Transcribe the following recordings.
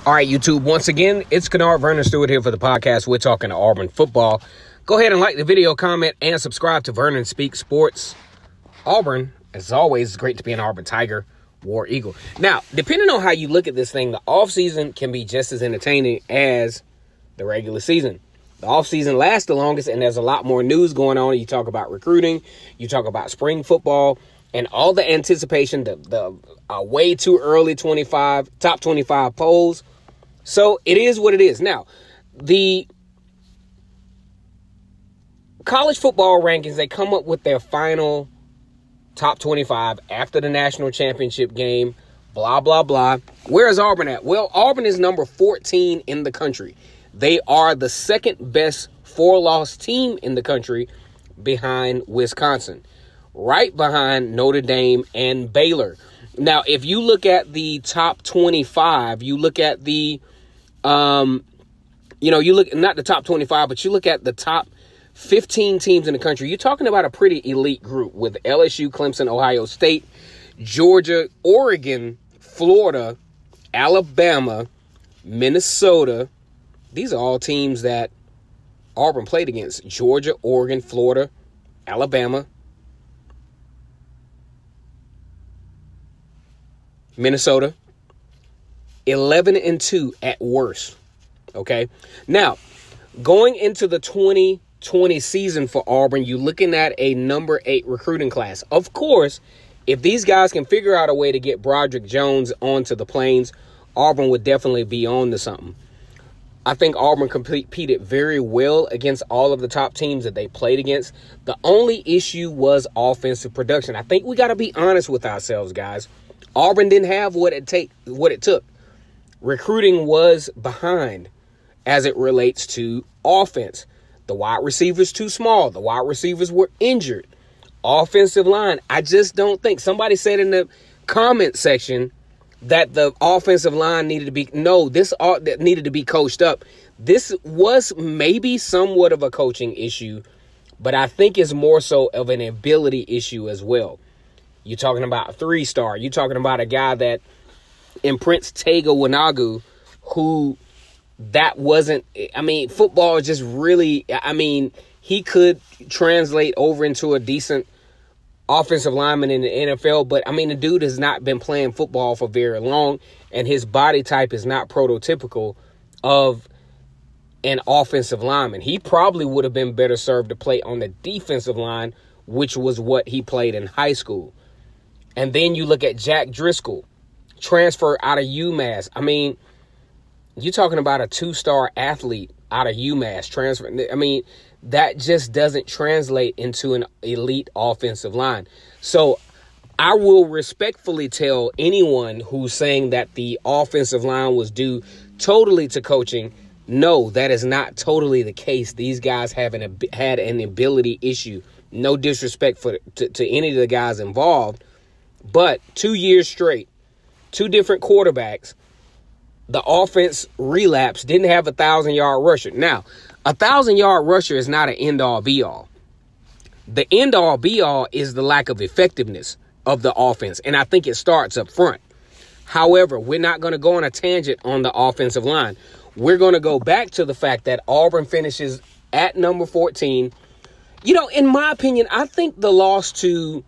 All right, YouTube, once again, it's Kennard Vernon Stewart here for the podcast. We're talking to Auburn football. Go ahead and like the video, comment, and subscribe to Vernon Speaks Sports Auburn. As always, it's great to be an Auburn Tiger, War Eagle. Now, depending on how you look at this thing, the offseason can be just as entertaining as the regular season. The offseason lasts the longest, and there's a lot more news going on. You talk about recruiting, you talk about spring football, and all the anticipation, the way too early top 25 polls. So it is what it is. Now, the college football rankings, they come up with their final top 25 after the national championship game, blah, blah, blah. Where is Auburn at? Well, Auburn is number 14 in the country. They are the second best 4-loss team in the country behind Wisconsin, right behind Notre Dame and Baylor. Now, if you look at the top 25, you look at the, you look not the top 25, but you look at the top 15 teams in the country, you're talking about a pretty elite group with LSU, Clemson, Ohio State, Georgia, Oregon, Florida, Alabama, Minnesota. These are all teams that Auburn played against. Georgia, Oregon, Florida, Alabama, Minnesota. 11-2 at worst. Okay. Now, going into the 2020 season for Auburn, you're looking at a number 8 recruiting class. Of course, if these guys can figure out a way to get Broderick Jones onto the Plains, Auburn would definitely be on to something. I think Auburn competed very well against all of the top teams that they played against. The only issue was offensive production. I think we got to be honest with ourselves, guys. Auburn didn't have what it took. Recruiting was behind as it relates to offense. The wide receivers too small. The wide receivers were injured. Offensive line, I just don't think. Somebody said in the comment section that the offensive line needed to be needed to be coached up. This was maybe somewhat of a coaching issue, but I think it's more so of an ability issue as well. You're talking about a 3-star. You're talking about a guy that in Prince Tega Wanagu, who that wasn't, football is just really, he could translate over into a decent offensive lineman in the NFL, but the dude has not been playing football for very long, and his body type is not prototypical of an offensive lineman. He probably would have been better served to play on the defensive line, which was what he played in high school. And then you look at Jack Driscoll, transfer out of UMass. You're talking about a 2-star athlete out of UMass transfer. That just doesn't translate into an elite offensive line. So I will respectfully tell anyone who's saying that the offensive line was due totally to coaching, no, that is not totally the case. These guys had an ability issue. No disrespect to any of the guys involved, but 2 years straight, 2 different quarterbacks, the offense relapsed, didn't have a 1,000-yard rusher. Now, a 1,000-yard rusher is not an end-all, be-all. The end-all, be-all is the lack of effectiveness of the offense, and I think it starts up front. However, we're not going to go on a tangent on the offensive line. We're going to go back to the fact that Auburn finishes at number 14. In my opinion, I think the loss to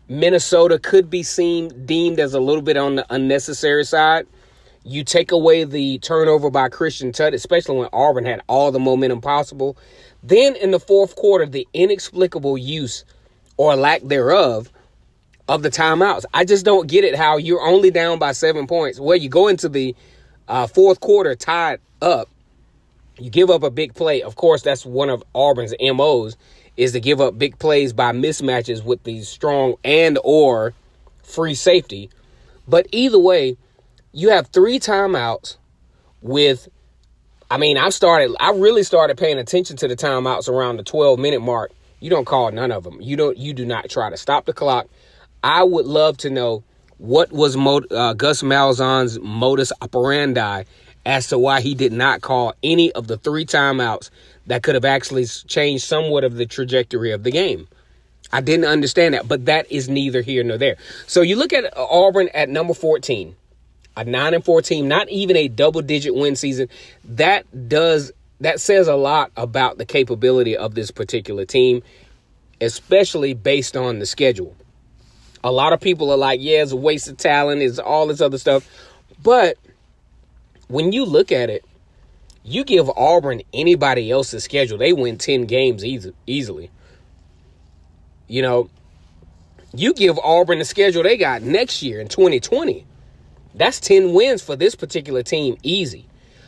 Minnesota could be deemed as a little bit on the unnecessary side. You take away the turnover by Christian Tutt, especially when Auburn had all the momentum possible. Then in the fourth quarter, the inexplicable use or lack thereof of the timeouts. I just don't get it, how you're only down by 7 points. Well, you go into the fourth quarter tied up. You give up a big play. Of course, that's one of Auburn's MOs, is to give up big plays by mismatches with the strong and or free safety. But either way, you have 3 timeouts with, I really started paying attention to the timeouts around the 12-minute mark. You don't call none of them. You do not try to stop the clock. I would love to know what was Gus Malzahn's modus operandi as to why he did not call any of the 3 timeouts that could have actually changed somewhat of the trajectory of the game. I didn't understand that, but that is neither here nor there. So you look at Auburn at number 14. A 9-4 team, not even a double-digit win season. That says a lot about the capability of this particular team, especially based on the schedule. A lot of people are like, yeah, it's a waste of talent, it's all this other stuff. But when you look at it, you give Auburn anybody else's schedule, they win 10 games easily. You know, you give Auburn the schedule they got next year in 2020. That's 10 wins for this particular team, easy.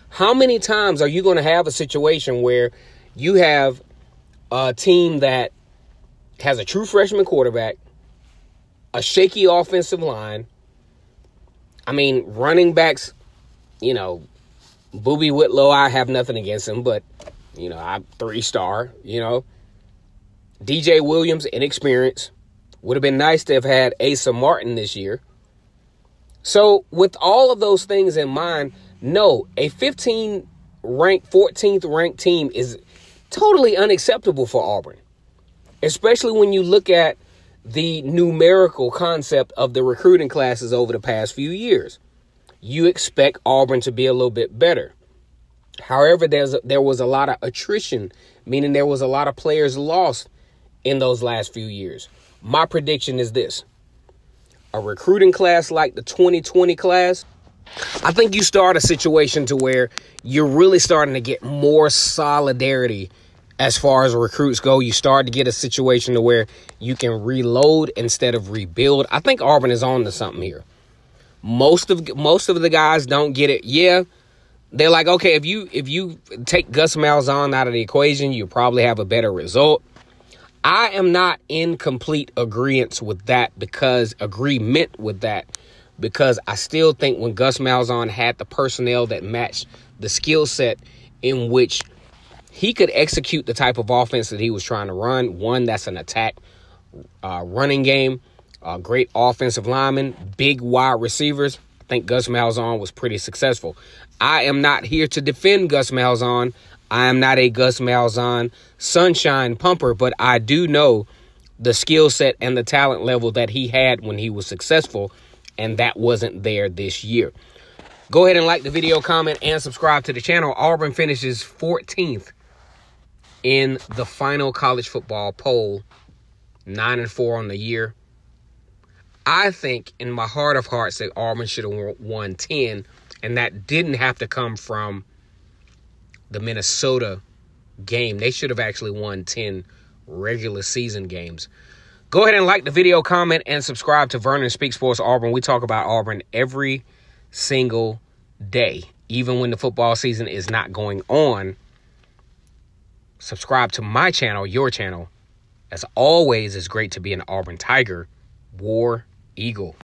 How many times are you going to have a situation where you have a team that has a true freshman quarterback, a shaky offensive line, running backs, Boobie Whitlow, I have nothing against him, but, I'm 3-star, DJ Williams, inexperienced. Would have been nice to have had Asa Martin this year. So with all of those things in mind, no, a 14th ranked team is totally unacceptable for Auburn, especially when you look at the numerical concept of the recruiting classes over the past few years. You expect Auburn to be a little bit better. However, there was a lot of attrition, meaning there was a lot of players lost in those last few years. My prediction is this. A recruiting class like the 2020 class, I think you start a situation to where you're really starting to get more solidarity as far as recruits go. You start to get a situation to where you can reload instead of rebuild. I think Auburn is on to something here. Most of the guys don't get it. Yeah, they're like, okay, if you take Gus Malzahn out of the equation, you probably have a better result. I am not in complete agreement with that because I still think when Gus Malzahn had the personnel that matched the skill set in which he could execute the type of offense that he was trying to run, one that's an attack running game, great offensive linemen, big wide receivers, I think Gus Malzahn was pretty successful. I am not here to defend Gus Malzahn. I am not a Gus Malzahn sunshine pumper, but I do know the skill set and the talent level that he had when he was successful, and that wasn't there this year. Go ahead and like the video, comment, and subscribe to the channel. Auburn finishes 14th in the final college football poll, 9-4 on the year. I think in my heart of hearts that Auburn should have won 10, and that didn't have to come from the Minnesota game. They should have actually won 10 regular season games. Go ahead and like the video, comment, and subscribe to Vernon Speak Sports Auburn. We talk about Auburn every single day, even when the football season is not going on. Subscribe to my channel, your channel. As always, it's great to be an Auburn Tiger, War Eagle.